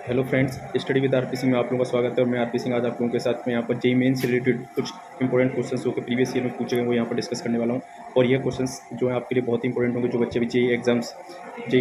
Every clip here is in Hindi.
Hello friends, study with RP Singh में आप लोगों का स्वागत है। और मैं आरपी सिंह आज आप लोगों के साथ में यहाँ पर जेईई मेन से रिलेटेड कुछ इंपॉर्टेंट क्वेश्चंस जो कि प्रीवियस ईयर में पूछे गए वो यहाँ पर डिस्कस करने वाला हूँ। और ये क्वेश्चंस जो है आपके लिए बहुत ही इंपॉर्टेंट होंगे, जो बच्चे भी जेईई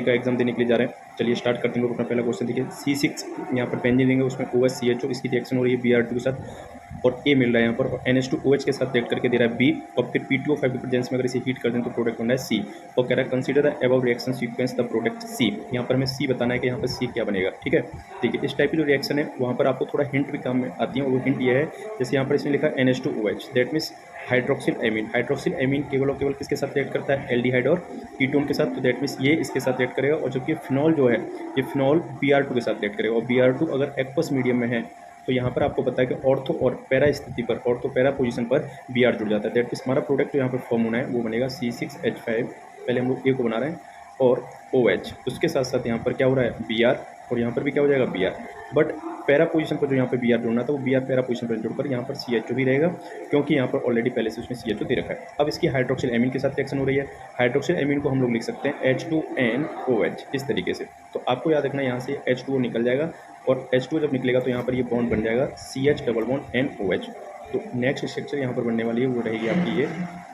का एग्जाम देने के लिए जा रहे हैं। चलिए स्टार्ट करते हैं। अपना पहला क्वेश्चन देखिए, C6 यहाँ पर बेंजीन लेंगे, उसमें OH CHO इसकी रिएक्शन हो रही है Br2 के साथ और ए मिल रहा है यहाँ पर, और NH2OH के साथ रिएक्ट करके दे रहा है बी, और फिर P2O5 के प्रेजेंस में अगर इसे हीट कर दें तो प्रोडक्ट बन रहा है सी। और कह रहा है consider the above reaction sequence the product C. यहाँ पर हमें सी बताना है कि यहाँ पर सी क्या बनेगा। ठीक है, देखिए इस टाइप की जो रिएक्शन है वहाँ पर आपको थोड़ा हिंट भी काम में आती है, और वो हिंट ये है जैसे यहाँ पर इसने लिखा NH2OH, that means hydroxyl amine. Hydroxyl amine केवल और केवल किसके साथ रिएक्ट करता है? एल्डिहाइड और कीटोन के साथ। तो दैट मीन्स ये इसके साथ रिएक्ट करेगा, और जबकि फिनॉल जो है ये फिनॉल Br2 के साथ रिएक्ट करेगा, और Br2 अगर एक्वस मीडियम में है तो यहाँ पर आपको पता है कि ऑर्थो और पैरा स्थिति पर, ऑर्थो पैरा पोजीशन पर Br जुड़ जाता है। दैट मीन्स हमारा प्रोडक्ट जो यहाँ पर फॉर्म होना है वो बनेगा C6H5। पहले हम लोग ए को बना रहे हैं, और OH उसके साथ साथ यहाँ पर क्या हो रहा है Br, और यहाँ पर भी क्या हो जाएगा Br। बट पैरा पोजीशन पर जो यहाँ पे Br जुड़ना था वो Br पैरा पोजीशन पर जुड़कर यहाँ पर CHO भी रहेगा, क्योंकि यहाँ पर ऑलरेडी पहले से उसमें CHO दे रखा है। अब इसकी हाइड्रोक्सिल एमीन के साथ रिएक्शन हो रही है। हाइड्रोक्सिल एमीन को हम लोग लिख सकते हैं H2NOH इस तरीके से। तो आपको याद रखना है यहाँ से H2O निकल जाएगा, और H2O जब निकलेगा तो यहाँ पर ये बॉन्ड बन जाएगा CH डबल बॉन्ड NOH। तो नेक्स्ट स्ट्रक्चर यहाँ पर बनने वाली है वो रहेगी आपकी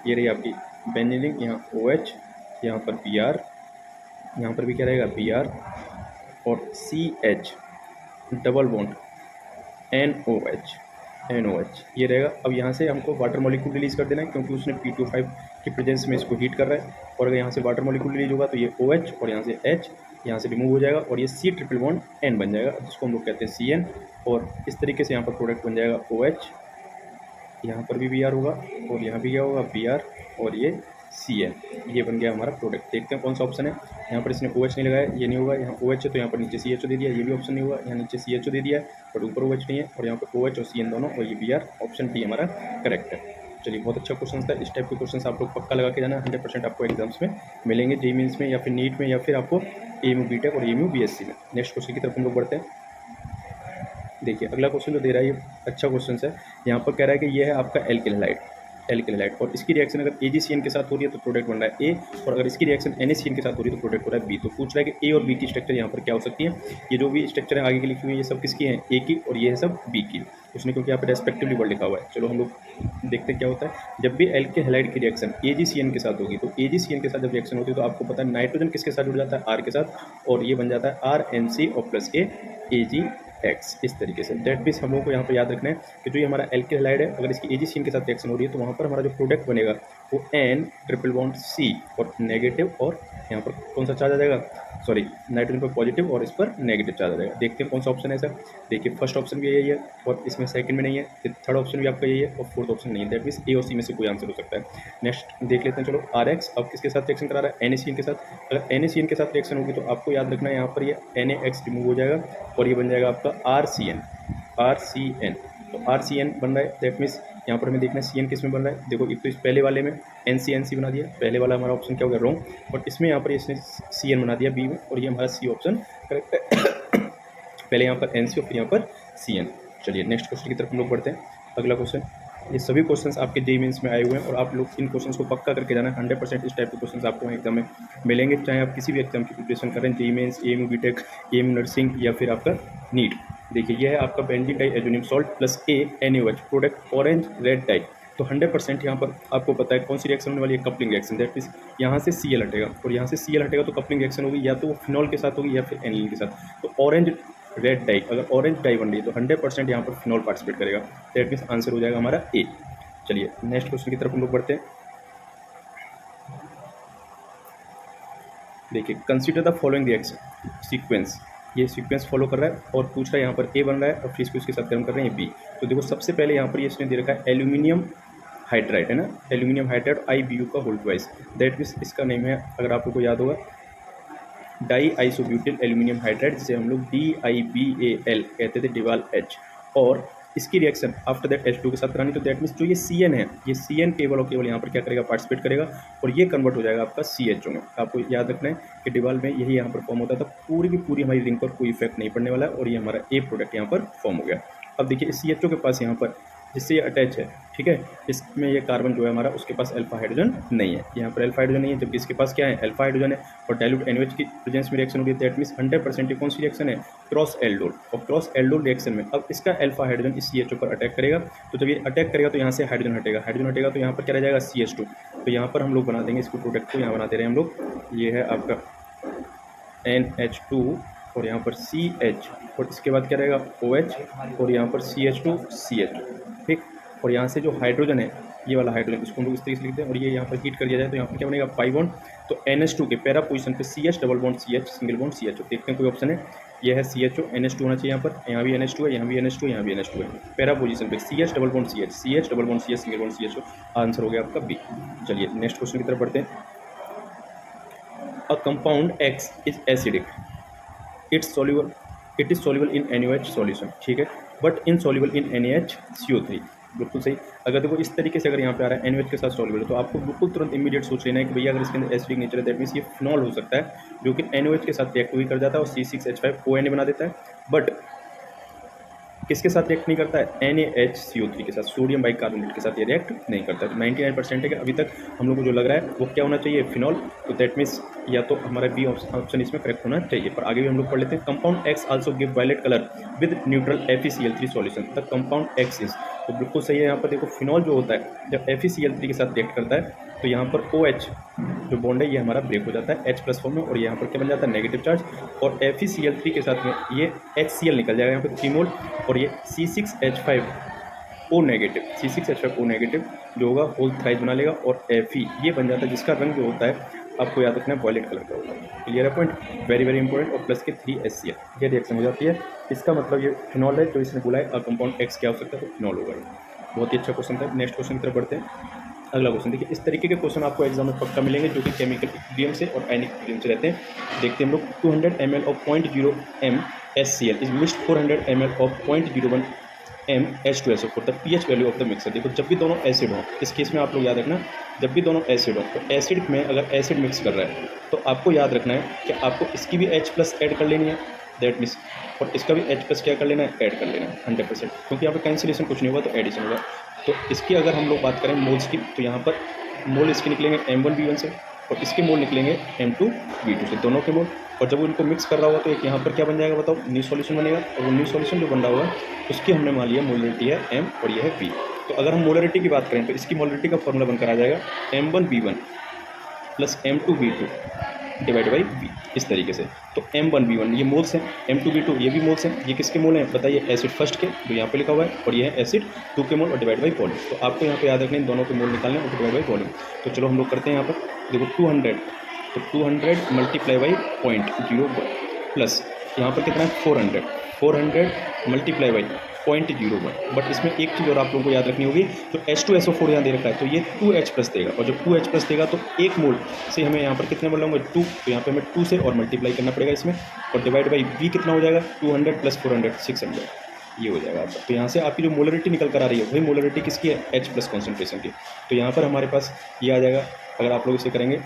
ये रही आपकी बेंजीन रिंग, यहाँ OH, यहाँ पर Br, यहाँ पर भी क्या रहेगा Br, और CH डबल बॉन्ड NOH ये रहेगा। अब यहाँ से हमको वाटर मॉलिक्यूल रिलीज कर देना है, क्योंकि उसने P2O5 के प्रेजेंस में इसको हीट कर रहा है। और अगर यहाँ से वाटर मॉलिक्यूल रिलीज होगा तो ये OH, और यहाँ से H यहाँ से रिमूव हो जाएगा, और ये C ट्रिपल बॉन्ड N बन जाएगा, जिसको हम लोग कहते हैं CN। और इस तरीके से यहाँ पर प्रोडक्ट बन जाएगा OH, यहाँ पर भी Br होगा, और यहाँ भी क्या होगा Br, और ये CN। ये बन गया हमारा प्रोडक्ट। देखते हैं कौन सा ऑप्शन है। यहाँ पर इसने OH नहीं लगाया, ये नहीं होगा। यहाँ OH है तो यहाँ पर नीचे CHO दे दिया, ये भी ऑप्शन नहीं होगा। यहाँ नीचे CHO दे दिया है बट ऊपर OH नहीं है, और यहाँ पर OH और CN दोनों, और ये Br, ऑप्शन डी हमारा करेक्ट है। चलिए बहुत अच्छा क्वेश्चन था। इस टाइप के क्वेश्चन आप लोग पक्का लगा के जाना, 100% आपको एग्जाम्स में मिलेंगे, जेईई मेंस में या फिर नीट में, या फिर आपको AMU BTech और AMU BSc में। नेक्स्ट क्वेश्चन की तरफ हम लोग बढ़ते हैं। देखिए अगला क्वेश्चन जो दे रहा है ये अच्छा क्वेश्चन है। यहाँ पर कह रहा है कि ये है आपका एल्किल हैलाइड, और इसकी रिएक्शन अगर AgCN के साथ हो रही है तो प्रोडक्ट बन रहा है ए, और अगर इसकी रिएक्शन NaCN के साथ हो रही है तो प्रोडक्ट हो रहा है बी। तो पूछ रहा है कि ए और बी की स्ट्रक्चर यहाँ पर क्या हो सकती है। ये जो भी स्ट्रक्चर है आगे की लिखी हुई है ये सब किसकी है? ए की, और ये है सब बी की। उसने क्योंकि यहाँ पर रेस्पेक्टिवली वर्ड लिखा हुआ है। चलो हम लोग देखते हैं क्या होता है। जब भी एल्किल हैलाइड की रिएक्शन AgCN के साथ होगी, तो AgCN के साथ जब रिएक्शन होती है तो आपको पता है नाइट्रोजन किसके साथ जुड़ जाता है? R के साथ, और ये बन जाता है RNC और प्लस के AgX इस तरीके से। दैट मीन्स हम लोगों को यहाँ पर याद रखना है कि जो ये हमारा एल्किल हैलाइड है अगर इसकी AgCN के साथ रिएक्शन हो रही है तो वहाँ पर हमारा जो प्रोडक्ट बनेगा वो N ट्रिपल बॉन्ड C, और नेगेटिव, और यहाँ पर कौन सा चार्ज आ जाएगा? सॉरी, नाइट्रोजन पर पॉजिटिव और इस पर नेगेटिव चार्ज आ जाएगा। देखते हैं कौन सा ऑप्शन है सर। देखिए फर्स्ट ऑप्शन भी यही है, और इसमें सेकंड में नहीं है, फिर थर्ड ऑप्शन भी आपका यही है, और फोर्थ ऑप्शन नहीं है। दैट मीन्स ए और सी में से कोई आंसर हो सकता है। नेक्स्ट देख लेते हैं। चलो RX अब किसके साथ रिएक्शन करा रहा है? NaCN के साथ। अगर NaCN के साथ रिएक्शन होगी तो आपको याद रखना है यहाँ पर ये NaX रिमूव हो जाएगा, और ये बन जाएगा आपका RCN। तो RCN बन रहा है। दैट मीन्स यहाँ पर हमें देखना है CN किस में बन रहा है। देखो एक तो इस पहले वाले में NCNC बना दिया, पहले वाला हमारा ऑप्शन क्या हो गया? रॉन्ग। बट इसमें यहाँ पर इसने CN बना दिया बी में, और ये हमारा सी ऑप्शन करेक्ट है। पहले यहाँ पर NC और फिर यहाँ पर CN। चलिए नेक्स्ट क्वेश्चन की तरफ हम लोग बढ़ते हैं। अगला क्वेश्चन, ये सभी क्वेश्चंस आपके जेईई मेंस में आए हुए हैं, और आप लोग इन क्वेश्चंस को पक्का करके जाना। 100% इस टाइप के क्वेश्चंस आपको एग्जाम में मिलेंगे, चाहे आप किसी भी एग्जाम की प्रिपरेशन करें, JEE mains, AMU BTech, AMU nursing या फिर आपका नीट। देखिए ये है आपका benzene diazonium salt plus NaOH product orange red dye. तो 100% यहाँ पर आपको पता है कौन सी रिएक्शन होने वाली है? Coupling reaction. दैट मीन्स यहाँ से Cl हटेगा, और यहाँ से Cl हटेगा तो कपलिंग रिएक्शन होगी, या तो वो फिनॉल के साथ होगी या फिर एनिलीन के साथ। तो ऑरेंज रेड डाई, अगर ऑरेंज डाई बन रही है तो 100% यहाँ पर फिनॉल पार्टिसिपेट करेगा। दैट मीन्स आंसर हो जाएगा हमारा ए। चलिए नेक्स्ट क्वेश्चन की तरफ हम लोग बढ़ते हैं। देखिए consider the following reaction sequence. ये सीक्वेंस फॉलो कर रहा है, और पूछ रहा है यहाँ पर ए बन रहा है, और फिर इसको इसके साथ गर्म कर रहे हैं बी। तो देखो सबसे पहले यहाँ पर ये इसने दे रखा है एल्यूमिनियम हाइड्राइड, है ना, एल्यूमिनियम हाइड्राइड IBU का होल ट्वाइस। दैट मीन्स इसका नेम है, अगर आप लोग को याद होगा, डाई आइसोब्यूटिल एल्यूमिनियम हाइड्राइड, जिसे हम लोग DIBAL कहते थे, डिवाल H। और इसकी रिएक्शन आफ्टर दैट H2 के साथ करानी। तो दैट मीन्स जो ये CN है, ये CN केवल और केवल यहाँ पर क्या करेगा? पार्टिसिपेट करेगा, और ये कन्वर्ट हो जाएगा आपका CHO में। आपको याद रखना है कि डिवाल में यही यहाँ पर फॉर्म होता था। पूरी की पूरी हमारी रिंग पर कोई इफेक्ट नहीं पड़ने वाला है, और ये हमारा ए प्रोडक्ट यहाँ पर फॉर्म हो गया। अब देखिए इस CHO के पास यहाँ पर जिससे ये अटैच है, ठीक है। इसमें ये कार्बन जो है हमारा, उसके पास अल्फा हाइड्रोजन नहीं है, यहाँ पर अल्फा हाइड्रोजन नहीं है, जबकि इसके पास क्या है, अल्फा हाइड्रोजन है। और डाइल्यूट NaOH की प्रेजेंस में रिएक्शन होगी, दैट मीन्स 100% ये कौन सी रिएक्शन है, क्रॉस एल्डोल। और क्रॉस एल्डोल रिएक्शन में अब इसका अल्फा हाइड्रोजन इस CHO पर अटैक करेगा, तो जब ये अटैक करेगा तो यहाँ से हाइड्रोजन हटेगा, हाइड्रोजन हटेगा तो यहाँ पर क्या रह जाएगा, CH2। तो यहाँ पर हम लोग बना देंगे इसको प्रोडक्ट को, यहाँ बना दे रहे हैं हम लोग, ये है आपका NH2 और यहाँ पर CH, और इसके बाद क्या रहेगा OH, और यहाँ पर CH2 CH, ठीक। और यहाँ से जो हाइड्रोजन है, ये वाला हाइड्रोजन, इसको हम लोग इस तरीके से लिखते हैं, और ये यहाँ पर हीट कर दिया जाए तो यहाँ पर क्या बनेगा, पाई बॉन्ड। तो NH2 के पैरा पोजीशन पे CH double bond CH single bond CH। देखते हैं कोई ऑप्शन है, ये है CHO, NH2 होना चाहिए यहाँ पर, यहाँ भी NH2 है, यहाँ भी NH2 है, यहाँ भी NH2 है। पैरा पोजीशन पे CH double bond CH double bond CH single bond CHO। Answer हो गया आपका बी। चलिए नेक्स्ट क्वेश्चन की तरफ बढ़ते हैं। A compound X is acidic, it is soluble in NaOH solution, ठीक है, बट इनसॉल्युबल इन NaHCO3। बिल्कुल सही। अगर देखो इस तरीके से अगर यहाँ पे आ रहा है NaOH के साथ सॉल्युबल है, तो आपको बिल्कुल तुरंत इमीडिएट सोच लेना है कि भैया अगर इसके अंदर एसिडिक नेचर है, दैट मीन्स ये फिनॉल हो सकता है, जो कि NaOH के साथ रिएक्ट भी कर जाता है और C6H5ONa बना देता है, बट किसके साथ रिएक्ट नहीं करता है, NaHCO3 के साथ, सोडियम बाइकार्बोनेट के साथ ये रिएक्ट नहीं करता है। तो 99% है कि अभी तक हम लोग को जो लग रहा है वो क्या होना चाहिए, फिनॉल। तो दैट मीन्स या तो हमारा बी ऑप्शन इसमें करेक्ट होना चाहिए। पर आगे भी हम लोग पढ़ लेते हैं। Compound X also give violet colour with neutral FeCl3 solution, the compound X is. तो बिल्कुल सही है। यहाँ पर देखो फिनॉल जो होता है जब FeCl3 के साथ रिएक्ट करता है तो यहाँ पर OH जो बॉन्ड है ये हमारा ब्रेक हो जाता है H+ फॉर्म में, और यहाँ पर क्या बन जाता है, नेगेटिव चार्ज। और FeCl3 के साथ में ये HCl निकल जाएगा यहाँ पर 3 मोल, और ये C6H5O नेगेटिव, C6H5O नेगेटिव जो होगा होल थ्राइज बना लेगा, और Fe ये बन जाता है, जिसका रंग जो होता है आपको याद रखना है वॉयलेट कलर का होगा। क्लियर है पॉइंट, वेरी वेरी इंपॉर्टेंट। और प्लस के 3HCl ये रिएक्शन हो जाती है। इसका मतलब ये फिनॉल है, जो इसने बोला है कंपाउंड X क्या हो सकता है, तो फिनॉल होगा। बहुत ही अच्छा क्वेश्चन था। नेक्स्ट क्वेश्चन की तरफ बढ़ते हैं। अगला क्वेश्चन देखिए, इस तरीके के क्वेश्चन आपको एग्जाम में पक्का मिलेंगे, जो कि केमिकल इक्विलिब्रियम से और आयनिक इक्विलिब्रियम से रहते हैं। देखते हैं हम लोग। 200 ml of 0.0 m HCl is mixed 400 ml of 0.01 m H2SO for the pH value of the mixer. देखो जब भी दोनों एसिड हो, इस केस में आप लोग याद रखना, जब भी दोनों एसिड हो, तो एसिड में अगर एसिड मिक्स कर रहा है तो आपको याद रखना है कि आपको इसकी भी H+ ऐड कर लेनी है, दैट मीन्स, और इसका भी H+ क्या कर लेना है, ऐड कर लेना है 100%, क्योंकि यहाँ पर कैंसिलेशन कुछ नहीं हुआ तो एडिशन होगा। तो इसकी अगर हम लोग बात करें मोल्स की, तो यहाँ पर मोल इसके निकलेंगे M1V1 से, और इसके मोल निकलेंगे M2V2 से, दोनों के मोल। और जब वो इनको मिक्स कर रहा होगा तो एक यहाँ पर क्या बन जाएगा बताओ, न्यू सॉल्यूशन बनेगा। और वो न्यू सॉल्यूशन जो बन रहा होगा उसकी हमने मान लिया मोलरिटी है M और ये है V। तो अगर हम मोलरिटी की बात करें तो इसकी मोलरिटी का फॉर्मूला बनकर आ जाएगा M1V1 plus M2V2 divide by V, इस तरीके से। तो M1V1 ये मोल्स हैं, M2V2 ये भी मोल्स हैं। ये किसके मोल हैं बताइए, एसिड फर्स्ट के जो यहाँ पे लिखा हुआ है, और ये है एसिड 2 के मोल और डिवाइड बाई वॉल्यूम। तो आपको यहाँ पे याद रखना है दोनों के मोल निकालने और डिवाइड बाई वॉल्यूम। तो चलो हम लोग करते हैं यहाँ पर। देखो 200, तो 200 मल्टीप्लाई बाई 0.01 प्लस यहाँ पर कितना है 400 मल्टीप्लाई बाई 0.01। बट इसमें एक चीज़ और आप लोगों को याद रखनी होगी, जो H2SO4 यहाँ दे रखा है तो ये 2H+ देगा, और जब 2H+ देगा तो एक मोल से हमें यहाँ पर कितने मोल होंगे 2, तो यहाँ पे हमें 2 से और मल्टीप्लाई करना पड़ेगा इसमें, और डिवाइड बाई V कितना हो जाएगा 200 प्लस 400 600, ये हो जाएगा आपका। तो यहाँ से आपकी जो मोलरिटी निकल कर आ रही है वही मोलरिटी किसकी है, H+ कॉन्सेंट्रेशन की। तो यहाँ पर हमारे पास ये आ जाएगा, अगर आप लोग इसे करेंगे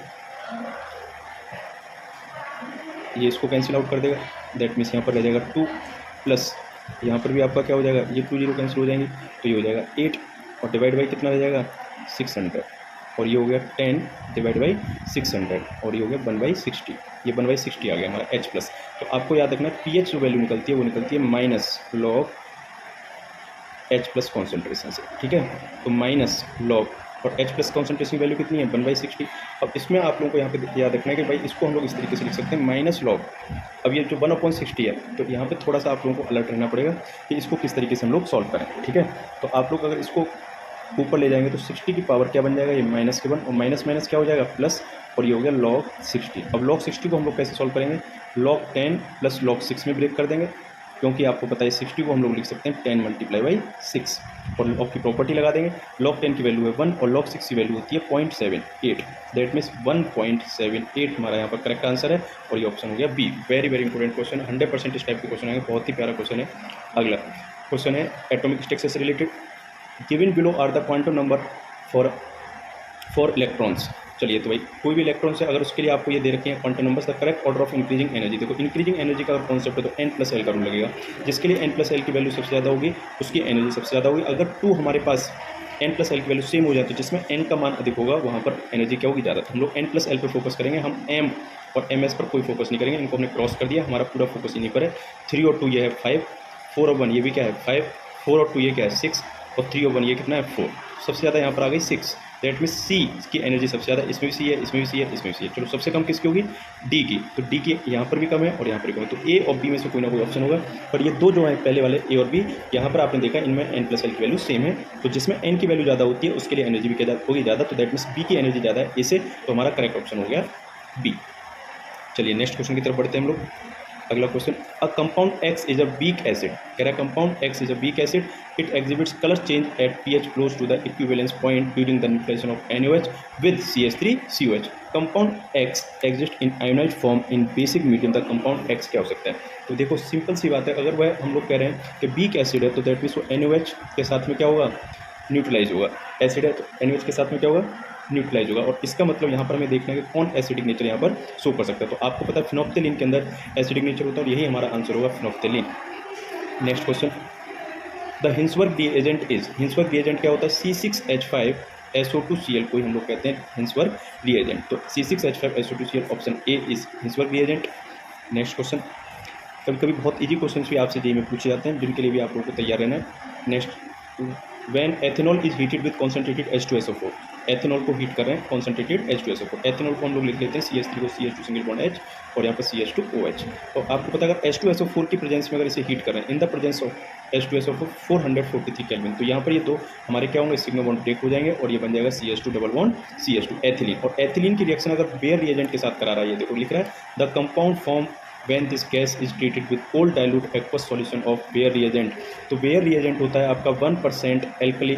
ये इसको कैंसिल आउट कर देगा, दैट मीन्स यहाँ पर रह जाएगा 2 प्लस यहाँ पर भी आपका क्या हो जाएगा, ये 2 0 कैंसिल हो जाएंगे, तो ये हो जाएगा 8, और डिवाइड बाई कितना रह जाएगा 600, और ये हो गया 10 डिवाइड बाई 600, और ये हो गया 1/60, ये 1/60 आ गया हमारा H+। तो आपको याद रखना है pH जो वैल्यू निकलती है वो निकलती है माइनस लॉग H+ कॉन्सेंट्रेशन से, ठीक है। तो माइनस लॉग, और H+ कॉन्सेंट्रेशन वैल्यू कितनी है 1/60। अब इसमें आप लोगों को यहाँ पे याद रखना है कि भाई इसको हम लोग इस तरीके से लिख सकते हैं माइनस लॉग। अब ये जो 1/60 है, तो यहाँ पे थोड़ा सा आप लोगों को अलर्ट रहना पड़ेगा कि इसको किस तरीके से हम लोग सॉल्व करें, ठीक है। तो आप लोग अगर इसको ऊपर ले जाएंगे तो 60 की पावर क्या बन जाएगा, ये माइनस के 1, और माइनस माइनस क्या हो जाएगा प्लस, और ये हो गया log 60। अब log 60 को हम लोग कैसे सॉल्व करेंगे, log 10 प्लस log 6 में ब्रेक कर देंगे, क्योंकि आपको पता है 60 को हम लोग लिख सकते हैं 10 मल्टीप्लाई बाई 6, और log की प्रॉपर्टी लगा देंगे। log 10 की वैल्यू है 1 और log 6 की वैल्यू होती है 0.78, दैट मीन्स 1.78 हमारा यहाँ पर करेक्ट आंसर है, और ये ऑप्शन हो गया B. Very very important question, 100% इस टाइप के क्वेश्चन आएंगे, बहुत ही प्यारा क्वेश्चन है। अगला क्वेश्चन है एटॉमिक स्ट्रक्चर से related. Given below are the quantum number for electrons, चलिए तो भाई कोई भी इलेक्ट्रॉन से अगर उसके लिए आपको ये दे रखे हैं quantum numbers the correct order of increasing energy. देखो इंक्रीजिंग एनर्जी का कॉन्सेप्ट है तो n प्लस एल का रूल लगेगा। जिसके लिए n प्लस एल की वैल्यू सबसे ज़्यादा होगी उसकी एनर्जी सबसे ज़्यादा होगी। अगर 2 हमारे पास n प्लस एल की वैल्यू सेम हो जाए तो जिसमें n का मान अधिक होगा वहाँ पर एनर्जी क्या होगी ज़्यादा। तो हम लोग n प्लस एल पर फोकस करेंगे, हम m और ms पर कोई फोकस नहीं करेंगे। इनको हमने क्रॉस कर दिया, हमारा पूरा फोकस इन्हीं पर है। 3 और 2 ये है 5, 4 और 1 ये भी क्या है 5, 4 और 2 ये क्या है 6 और 3 और 1 ये कितना है 4। सबसे ज़्यादा यहाँ पर आ गई 6, दैट मीन सी की एनर्जी सबसे ज़्यादा। इसमें भी सी है, इसमें भी सी है, इसमें भी सी है। चलो सबसे कम किसकी होगी डी की, तो डी की यहाँ पर भी कम है और यहाँ पर भी कम है। तो ए और बी में से कोई ना कोई ऑप्शन होगा। पर ये दो जो है पहले वाले ए और बी, यहाँ पर आपने देखा इनमें एन प्लस एल की वैल्यू सेम है। तो जिसमें एन की वैल्यू ज़्यादा होती है उसके लिए एनर्जी भी क्या होगी ज़्यादा। तो दैट मीन्स बी की एनर्जी ज़्यादा है इसे, तो हमारा करेक्ट ऑप्शन हो गया बी। चलिए नेक्स्ट क्वेश्चन की तरफ बढ़ते हैं हम लोग। अगला question, a compound X is a weak acid. कह रहा है compound X is a weak acid, it exhibits colour change at pH close to the equivalence point during the neutralisation of NaOH with CH3COH। Compound X exist in ionise form in basic medium. The compound X क्या हो सकता है। तो देखो सिंपल सी बात है, अगर वह हम लोग कह रहे हैं कि वीक एसिड है तो दैट मीन्स वो NaOH के साथ में क्या होगा न्यूट्रलाइज होगा। एसिड है तो NaOH के साथ में क्या होगा न्यूट्रलाइज होगा। और इसका मतलब यहाँ पर हमें देखना है कि कौन एसिडिक नेचर यहाँ पर शो कर सकता है। तो आपको पता है फिनोप्थेलिन के अंदर एसिडिक नेचर होता है और यही हमारा आंसर होगा phenolphthalein. Next question, the Hinsberg reagent is. Hinsberg reagent क्या होता है C6H5SO2Cl को हम लोग कहते हैं हिंसवर्ग रिएजेंट। तो C6H5SO2Cl option A is Hinsberg reagent. Next question, कभी कभी बहुत इजी क्वेश्चन भी आपसे जेईई में पूछे जाते हैं जिनके लिए भी आप लोगों को तैयार रहना है। Next, when ethanol is heated with concentrated H2SO4। Ethanol को हीट कर रहे हैं कॉन्सेंट्रेटेड H2SO4। एथेनॉल को हम लोग लिख लेते हैं CH3 को CH2 सिंगल बॉन्ड H और यहाँ पर CH2OH। तो आपको पता है अगर H2SO4 की प्रेजेंस में अगर इसे हीट कर रहे हैं in the presence of H2SO4 443 kelvin, तो यहाँ पर ये दो हमारे क्या होंगे सिग्मा बॉन्ड ब्रेक हो जाएंगे और ये बन जाएगा CH2 double bond CH2 ethylene. और एथिलीन की रिएक्शन अगर बेयर रिएजेंट के साथ करा रहा है, ये देखो लिख रहा है the compound form when this gas is treated with cold dilute aqueous solution of Bayer reagent। तो Bayer reagent होता है आपका 1% alkali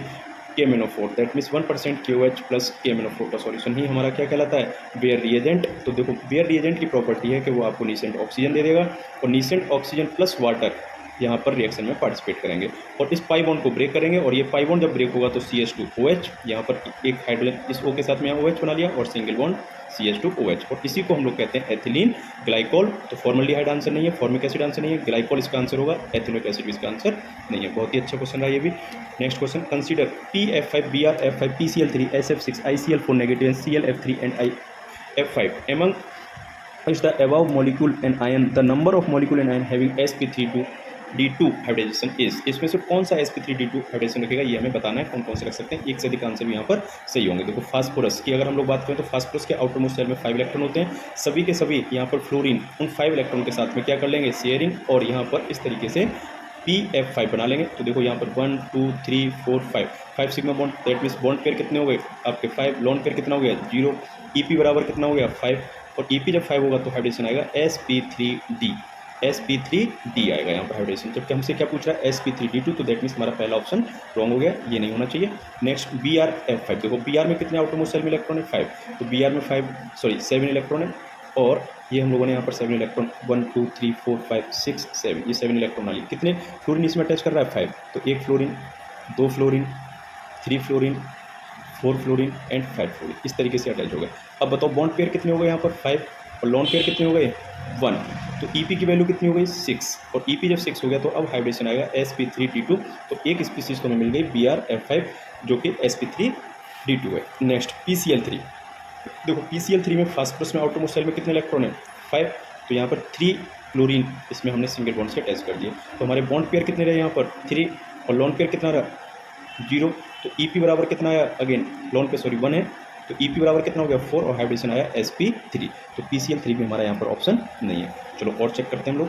KMnO4, that means 1% KOH plus KMnO4 का सॉल्यूशन ही हमारा क्या कहलाता है बेयर रिएजेंट। तो देखो बेयर रिएजेंट की प्रॉपर्टी है कि वो आपको नीसेंट ऑक्सीजन दे देगा और नीसेंट ऑक्सीजन प्लस वाटर यहाँ पर रिएक्शन में पार्टिसिपेट करेंगे और इस पाई बॉन्ड को ब्रेक करेंगे और ये पाई बॉन्ड जब ब्रेक होगा तो CH2OH, यहाँ पर एक हाइड्रोजन इस O के साथ में यहाँ OH बना लिया और सिंगल बॉन्ड CH2OH और इसी को हम लोग कहते हैं एथिलीन ग्लाइकोल। तो फॉर्मल्डिहाइड आंसर नहीं है, फॉर्मिक एसिड आंसर नहीं है, ग्लाइकोल इसका आंसर होगा, एथिलिक एसिड भी इसका आंसर नहीं है। बहुत ही अच्छा क्वेश्चन रहा ये भी। Next question, consider PF5BrF5 PCl3 SF6 ICl4 negative and ClF3 and IF5 among is the above molecule and ion the number of molecule and ion having sp3d2 hybridisation is. इसमें से कौन सा sp3d2 हाइब्रिडाइजेशन रखेगा ये हमें बताना है, कौन कौन से रख सकते हैं। एक से अधिक आंसर भी यहाँ पर सही होंगे। देखो फास्फोरस की अगर हम लोग बात करें तो फास्फोरस के आउटर मोस्ट शेल में 5 इलेक्ट्रॉन होते हैं, सभी के सभी यहाँ पर फ्लोरीन उन 5 इलेक्ट्रॉन के साथ में क्या कर लेंगे शेयरिंग और यहाँ पर इस तरीके से PF5 बना लेंगे। तो देखो यहाँ पर 1 2 3 4 5 sigma bond, that means bond pair कितने हो गए आपके 5, लोन पेयर कितना हो गया 0, EP बराबर कितना हो गया 5 और EP जब 5 होगा तो हाइब्रिडेशन आएगा sp3d आएगा यहाँ पर हाइब्रिडेशन। जबकि हमसे क्या पूछ रहा है sp3d2, तो दैट मीन्स हमारा पहला ऑप्शन रॉन्ग हो गया, ये नहीं होना चाहिए। नेक्स्ट BrF5, देखो Br में कितने आउटर मोस्ट शेल में इलेक्ट्रॉन है 5, तो Br में 7 इलेक्ट्रॉन है और ये हम लोगों ने यहाँ पर 7 इलेक्ट्रॉन 1 2 3 4 5 6 7 ये 7 इलेक्ट्रॉन वाली कितने फ्लोरीन इसमें अटैच कर रहा है 5, तो 1 fluorine 2 fluorine 3 fluorine 4 fluorine and 5 fluorine इस तरीके से अटैच हो गए। अब बताओ बॉन्ड पेयर कितने हो गए यहाँ पर 5 और लोन पेयर कितने हो गए 1, तो EP की वैल्यू कितनी हो गई 6 और EP जब 6 हो गया तो अब हाइब्रिडेशन आएगा sp3d2, तो एक स्पीसीज को हमें मिल गई BrF5 जो कि sp3d2 है। नेक्स्ट PCl3, देखो PCl3 में फास्फोरस में आउटर मोस्ट शेल में कितने इलेक्ट्रॉन है 5, तो यहाँ पर 3 क्लोरीन इसमें हमने सिंगल बॉन्ड से अटैच कर दिए, तो हमारे बॉन्ड पेयर कितने रहे यहाँ पर 3 और लोन पेयर कितना रहा 0, तो EP बराबर कितना आया अगेन लोन पे 1 है, तो EP बराबर कितना हो गया 4 और हाइब्रिडेशन आया sp3, तो PCl3 भी हमारा यहाँ पर ऑप्शन नहीं है। चलो और चेक करते हैं हम लोग।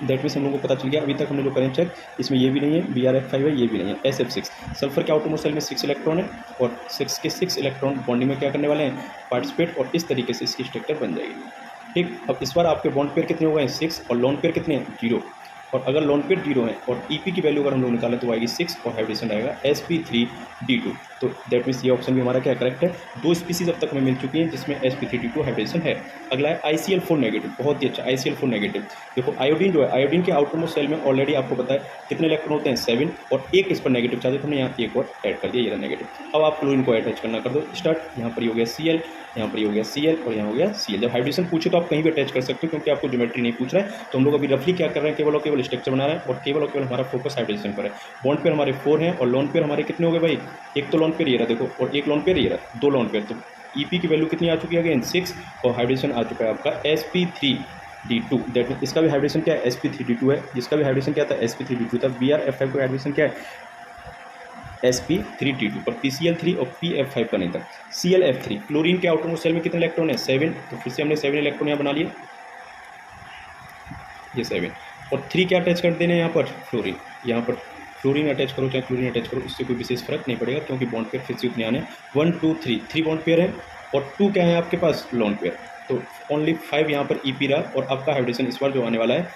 दैट मीन्स हम लोग को पता चल गया अभी तक हमने जो करें चेक, इसमें ये भी नहीं है BrF5 है, ये भी नहीं है SF6। सल्फर के आउटर मोस्ट शेल में 6 इलेक्ट्रॉन है और 6 के 6 इलेक्ट्रॉन बॉन्डिंग में क्या करने वाले हैं पार्टिसिपेट और इस तरीके से इसकी स्ट्रक्चर बन जाएगी। ठीक, अब इस बार आपके बॉन्ड पेयर कितने हो गए 6 और लोन पेयर कितने हैं 0, और अगर लोन पेयर 0 है और EP की वैल्यू अगर हम लोग निकालें तो आएगी 6 और हाइब्रिडेशन आएगा sp3d2। तो दैट मीन्स ये ऑप्शन भी हमारा क्या करेक्ट है। 2 स्पीसीज अब तक हमें मिल चुकी हैं जिसमें sp3d2 हाइब्रिडेशन है। अगला है ICl4 नेगेटिव, बहुत ही अच्छा ICl4 नेगेटिव। देखो आयोडीन जो है, आयोडीन के आउटर मोस्ट सेल में ऑलरेडी आपको पता है कितने इलेक्ट्रॉन होते हैं 7, और एक इस पर नेगेटिव चार्ज है तो हमने यहाँ एक और ऐड कर दिया, ये रहा नेगेटिव। अब आप क्लोरीन को अटैच करना कर दो स्टार्ट। यहाँ पर ये हो गया Cl, यहाँ पर ये हो गया Cl और यहाँ हो गया Cl। जब हाइड्रेशन पूछे तो आप कहीं भी अटैच कर सकते हो क्योंकि आपको ज्योमेट्री नहीं पूछ रहा है। तो हम लोग अभी रफली क्या कर रहे हैं, केवल और केवल स्ट्रक्चर बना रहे हैं और केवल हमारा फोकस हाइड्रेशन पर है। बॉन्ड पेयर हमारे 4 हैं और लोन पेयर हमारे कितने हो गए भाई, एक तो लोन पेयर ये रहा देखो, और एक लोन पेयर ये रहा, 2 लोन पेयर। तो EP की वैल्यू कितनी आ चुकी है अगेन 6, और हाइड्रेशन आ चुका है आपका sp3d2। दैट मीन इसका भी हाइड्रेशन क्या है sp3d2 है, जिसका भी हाइड्रेशन क्या था sp3d2 था। Br-F5 का हाइड्रेशन क्या है sp3d2, और PCl3 और PF5 का नहीं था ClF3। क्लोरीन के आउटर मोस्ट सेल में कितने इलेक्ट्रॉन है 7, तो फिर से हमने 7 इलेक्ट्रॉन यहाँ बना लिए, ये 7, और 3 क्या अटैच कर देने हैं यहाँ पर फ्लोरीन। यहाँ पर फ्लोरीन अटैच करो चाहे क्लोरीन अटैच करो, इससे कोई विशेष फर्क नहीं पड़ेगा क्योंकि बॉन्ड पेयर फिर से उतने आने 1 2 3 बॉन्ड पेयर है और 2 क्या है आपके पास लोन पेयर। तो ओनली 5 यहाँ पर EP रहा, और आपका हाइड्रेशन इस बार जो आने वाला है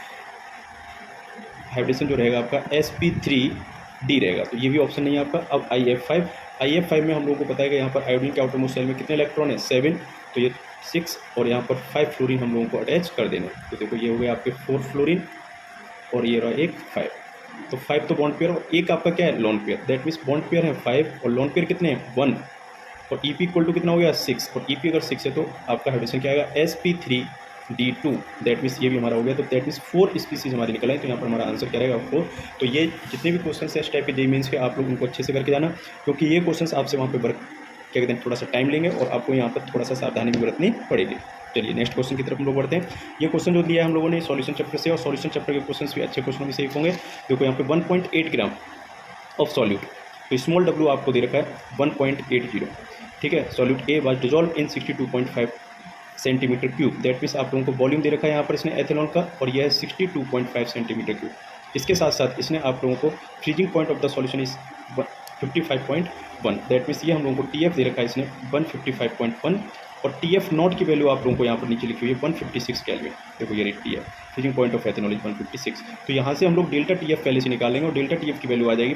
हाइड्रेशन जो रहेगा आपका sp3d रहेगा। तो ये भी ऑप्शन नहीं है आपका। अब IF5 में हम लोगों को पता है कि यहाँ पर आयोडीन के आउटर मोस्ट सेल में कितने इलेक्ट्रॉन है 7, तो ये 6, और यहाँ पर 5 फ्लोरीन हम लोगों को अटैच कर देने। तो देखो ये हो गया आपके 4 फ्लोरीन और ये रहा एक 5। तो 5 तो बॉन्ड पेयर और एक आपका क्या है lone pair. That means bond pair है 5 और लोन पेयर कितने हैं 1, और EP इक्वल टू कितना हो गया 6, और EP अगर 6 है तो आपका हाइड्रेशन क्या आएगा sp3d2। दैट मीन्स ये भी हमारा हो गया। तो दैट मीन्स 4 स्पीसीज हमारी निकल आए। तो यहाँ पर हमारा आंसर क्या रहेगा 4। तो ये जितने भी क्वेश्चन है इस टाइप के जेईई मेंस के, आप लोग उनको अच्छे से करके जाना क्योंकि ये क्वेश्चन आपसे वहाँ पर क्या कहते हैं थोड़ा सा टाइम लेंगे और आपको यहाँ पर थोड़ा सा सावधानी भी बरतनी पड़ेगी। चलिए नेक्स्ट क्वेश्चन की तरफ हम लोग बढ़ते हैं। ये क्वेश्चन जो दिया है हम लोगों ने सॉल्यूशन चैप्टर से, और सॉल्यूशन चैप्टर के क्वेश्चन भी अच्छे क्वेश्चन भी सेफ होंगे। देखो यहाँ पे 1.8 ग्राम ऑफ सॉल्यूट, तो स्मॉल w आपको दे रखा है 1.80, ठीक है। Solute A was dissolve in 62.5 centimetre cube. That means आप लोगों को वॉल्यूम दे रखा है यहाँ पर इसने एथेनॉल का, और यह है 62.5 सेंटीमीटर क्यूब। इसके साथ साथ इसने आप लोगों को freezing point of the solution is 55.1। That means ये हम लोगों को TF दे रखा है इसने 155.1, और TF नॉट की वैल्यू आप लोगों को यहाँ पर नीचे लिखी हुई है 156 केल्विन। देखो ये TF freezing point of ethanol is 156। तो यहाँ से हम लोग डेल्टा TF पहले से निकालेंगे, और डेल्टा TF की वैल्यू आ जाएगी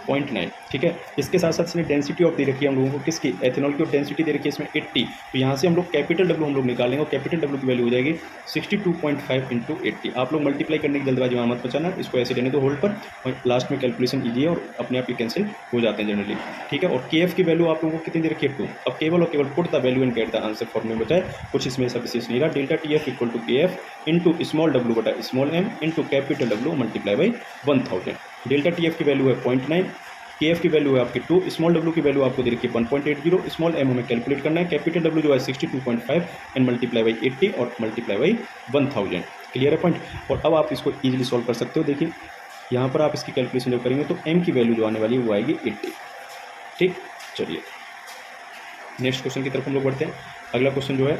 0.9, ठीक है। इसके साथ साथ इसने डेंसिटी ऑफ दे रखी है हम लोगों को किसकी, एथेनॉल की, और डेंसिटी दे रखी है इसमें 80। तो यहाँ से हम लोग कैपिटल W हम लोग निकालेंगे, और कैपिटल W की वैल्यू हो जाएगी 62.5 × 80। आप लोग मल्टीप्लाई करने की जल्दबाजी वहाँ मत बचाना, इसको ऐसे रहने दो होल्ड पर, और लास्ट में कैलकुलेशन कीजिए और अपने आप ही कैंसिल हो जाते हैं जनरली, ठीक है। और KF की वैल्यू आप लोगों को कितनी दे रखी है 2। अब केवल और केवल put the value and get the answer form में बचाए, कुछ इसमें ऐसा विशेष नहीं रहा। Delta TF equal to KF into small w बटा small m into capital W multiply by 1000। Delta TF की वैल्यू है 0.9, KF की वैल्यू है आपकी 2, स्मॉल w की वैल्यू आपको दे रखी है 1.80, स्मॉल m हमें कैलकुलेट करना है। कैपिटल W जो है 62.5 एंड मल्टीप्लाई बाई 80 और मल्टीप्लाई बाई 1000। क्लियर है पॉइंट। और अब आप इसको इजीली सॉल्व कर सकते हो। देखिए यहाँ पर आप इसकी कैलकुलेशन जब करेंगे तो m की वैल्यू जो आने वाली है वो आएगी 80, ठीक। चलिए नेक्स्ट क्वेश्चन की तरफ हम लोग बढ़ते हैं। अगला क्वेश्चन जो है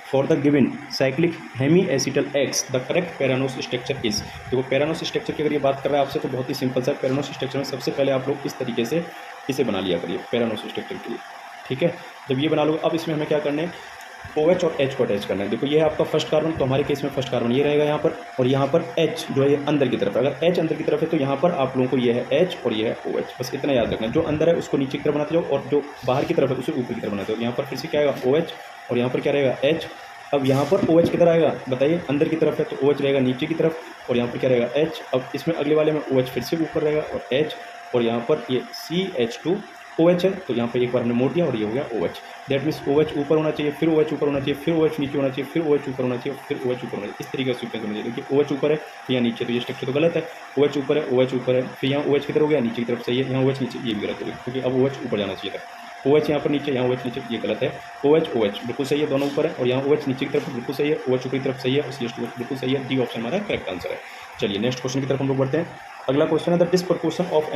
फॉर द गिवन साइक्लिक हेमी एसिटल X the correct pyranose structure is. देखो पैरानोस स्ट्रक्चर की अगर ये बात कर रहा है आपसे तो बहुत ही सिंपल सा। पैरानोस स्ट्रक्चर में सबसे पहले आप लोग इस तरीके से इसे बना लिया करिए पैरानोस स्ट्रक्चर के लिए, ठीक है। जब ये बना लो अब इसमें हमें क्या करना है, OH और H को अटैच करना है। देखो ये है आपका फर्स्ट कार्बन, तो हमारे केस में फर्स्ट कार्बन ये रहेगा यहाँ पर, और यहाँ पर H जो है ये अंदर की तरफ है। अगर H अंदर की तरफ है तो यहाँ पर आप लोगों को ये है H और ये है OH, बस इतना याद रखना है। जो अंदर है उसको नीचे की तरफ बनाते जाओ और जो बाहर की तरफ है उसे ऊपर की तरफ बनाते हो। यहाँ पर फिर से क्या आएगा OH और यहाँ पर क्या रहेगा H। अब यहाँ पर OH किधर आएगा बताइए, अंदर की तरफ है तो OH रहेगा नीचे की तरफ, और यहाँ पर क्या रहेगा H। अब इसमें अगले वाले में OH फिर से ऊपर रहेगा और H, और यहाँ पर ये CH2OH है, तो यहाँ पर एक बार हमने मोड़ दिया और ये हो गया OH। दैट मीन्स OH ऊपर होना चाहिए, फिर OH ऊपर होना चाहिए, फिर OH नीचे होना चाहिए, फिर OH ऊपर होना चाहिए, फिर OH ऊपर होना चाहिए। इस तरीके से सीक्वेंस होना चाहिए। देखिए OH ऊपर है फिर यहाँ नीचे, तो ये स्ट्रक्चर तो गलत है। OH ऊपर है, OH ऊपर है, फिर यहाँ OH किधर हो गया नीचे की तरफ सही है, यहाँ OH नीचे, ये भी गलत हो गया क्योंकि अब OH ऊपर जाना चाहिए था। OH यहाँ पर नीचे, यहाँ OH नीचे, ये गलत है। OH बिल्कुल सही है, दोनों ऊपर है, और यहाँ OH नीचे की तरफ बिल्कुल सही है, OH ऊपर की तरफ सही है, और CH2OH बिल्कुल सही है। डी ऑप्शन हमारा करेक्ट आंसर है। चलिए नेक्स्ट क्वेश्चन की तरफ हम लोग बढ़ते हैं। अगला क्वेश्चन है the disproportionation of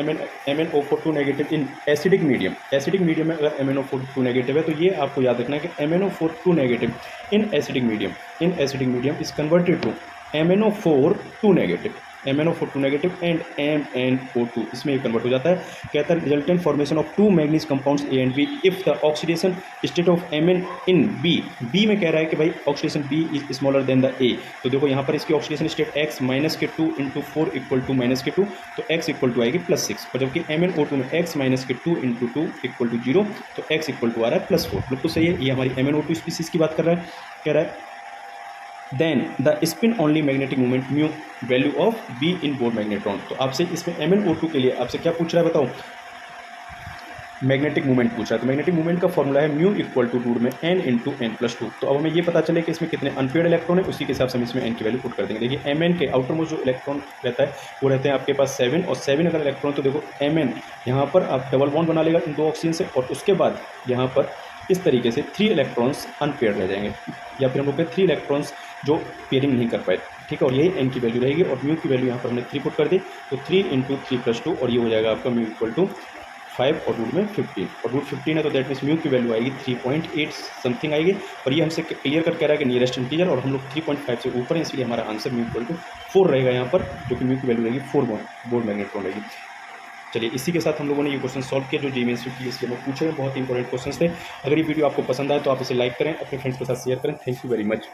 MnO4 negative in acidic medium. Acidic medium में अगर MnO4 नेगेटिव है तो ये आपको याद रखना है कि MnO4 negative in acidic medium is converted to MnO4 negative MnO2 negative and MnO2, इसमें ये कन्वर्ट हो जाता है। कहता है resultant formation of 2 manganese compounds A and B if the oxidation state of Mn in B में कह रहा है कि भाई oxidation B is smaller than the A। तो देखो यहाँ पर इसकी ऑक्सीडेशन स्टेट x -2 × 4 = -2, तो x = आएगी +6, और जबकि MnO2 में x -2 × 2 = 0, तो x = आ रहा है +4। बिल्कुल सही है, ये हमारी MnO2 स्पीसीज की बात कर रहा है। कह रहा है then the spin only magnetic movement mu value of B in Bohr magnetron. तो आपसे इसमें MnO2 के लिए आपसे क्या पूछ रहा है बताओ, मैग्नेटिक मूवमेंट पूछ रहा है। तो मैग्नेटिक मूवमेंट का फॉर्मूला है म्यू = रूट में n × n+2। तो अब हमें ये पता चले कि इसमें कितने अनपेयर्ड इलेक्ट्रॉन है, उसी के हिसाब से हम इसमें n की वैल्यू पुट कर देंगे। देखिए Mn के आउटर मोस्ट जो इलेक्ट्रॉन रहता है वो रहते हैं आपके पास 7, और 7 अगर इलेक्ट्रॉन, तो देखो Mn यहाँ पर आप डबल बॉन्ड बना लेगा इन 2 ऑक्सीजन से, और उसके बाद यहाँ पर इस तरीके से 3 इलेक्ट्रॉन्स अनपेयर्ड रह जाएंगे, या फिर हम लोग के 3 इलेक्ट्रॉन्स जो पेयरिंग नहीं कर पाए, ठीक है। और यही n की वैल्यू रहेगी, और म्यू की वैल्यू यहाँ पर हमने 3 पुट कर दी, तो 3 × 3+2, और ये हो जाएगा आपका म्यू = 5 और रूट में 15, और रूट 15 है तो दैट मीन्स म्यू की वैल्यू आएगी 3.8 समथिंग आएगी। और ये हमसे क्लियर कर कह रहा है कि नियरेस्ट इंटीजर, और हम लोग 3.5 से ऊपर है, इसलिए हमारा आंसर म्यू = 4 रहेगा यहाँ पर, जो कि म्यू की वैल्यू रहेगी 4 बोर मैग्नेट्रॉन रहेगी। चलिए इसी के साथ हम लोगों ने ये क्वेश्चन सॉल्व किया जो JEE मेंस की इसलिए मैं पूछे हैं, बहुत इंपॉर्टेंट क्वेश्चन थे। अगर ये वीडियो आपको पसंद आए तो आप इसे लाइक करें, अपने फ्रेंड्स के साथ शेयर करें। Thank you very much.